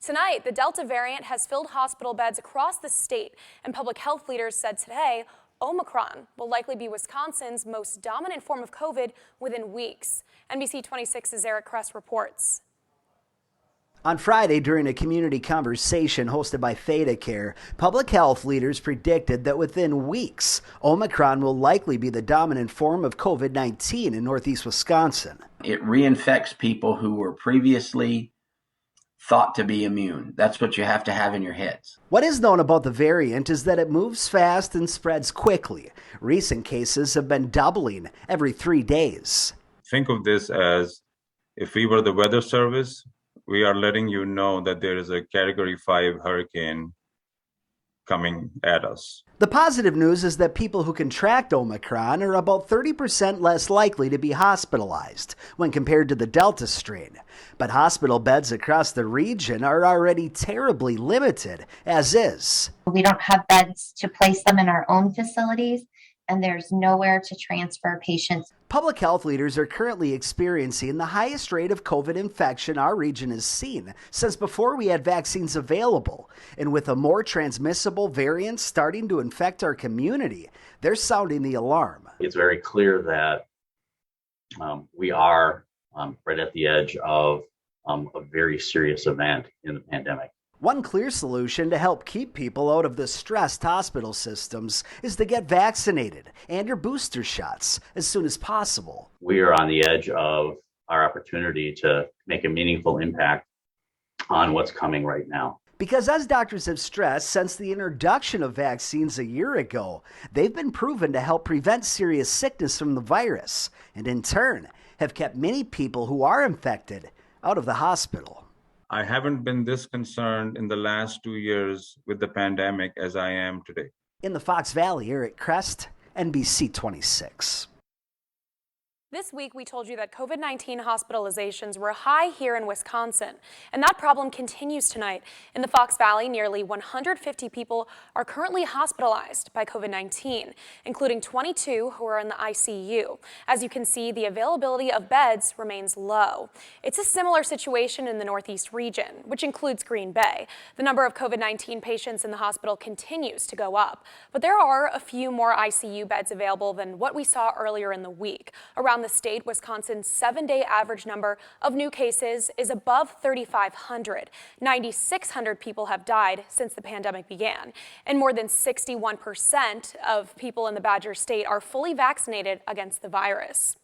Tonight, the Delta variant has filled hospital beds across the state, and public health leaders said today Omicron will likely be Wisconsin's most dominant form of COVID within weeks. NBC 26's Eric Kress reports. On Friday, during a community conversation hosted by ThedaCare, public health leaders predicted that within weeks, Omicron will likely be the dominant form of COVID-19 in northeast Wisconsin. It reinfects people who were previously thought to be immune. That's what you have to have in your heads. What is known about the variant is that it moves fast and spreads quickly. Recent cases have been doubling every 3 days. Think of this as if we were the weather service, we are letting you know that there is a Category 5 hurricane coming at us. The positive news is that people who contract Omicron are about 30% less likely to be hospitalized when compared to the Delta strain. But hospital beds across the region are already terribly limited, as is. We don't have beds to place them in our own facilities, and there's nowhere to transfer patients. Public health leaders are currently experiencing the highest rate of COVID infection our region has seen since before we had vaccines available. And with a more transmissible variant starting to infect our community, they're sounding the alarm. It's very clear that we are right at the edge of a very serious event in the pandemic. One clear solution to help keep people out of the stressed hospital systems is to get vaccinated and your booster shots as soon as possible. We are on the edge of our opportunity to make a meaningful impact on what's coming right now. Because as doctors have stressed since the introduction of vaccines a year ago, they've been proven to help prevent serious sickness from the virus and in turn have kept many people who are infected out of the hospital. I haven't been this concerned in the last 2 years with the pandemic as I am today. In the Fox Valley, Eric Kress, NBC 26. This week, we told you that COVID-19 hospitalizations were high here in Wisconsin, and that problem continues tonight. In the Fox Valley, nearly 150 people are currently hospitalized by COVID-19, including 22 who are in the ICU. As you can see, the availability of beds remains low. It's a similar situation in the Northeast region, which includes Green Bay. The number of COVID-19 patients in the hospital continues to go up, but there are a few more ICU beds available than what we saw earlier in the week. Around the state, Wisconsin's 7-day average number of new cases is above 3,500. 9,600 people have died since the pandemic began, and more than 61% of people in the Badger State are fully vaccinated against the virus.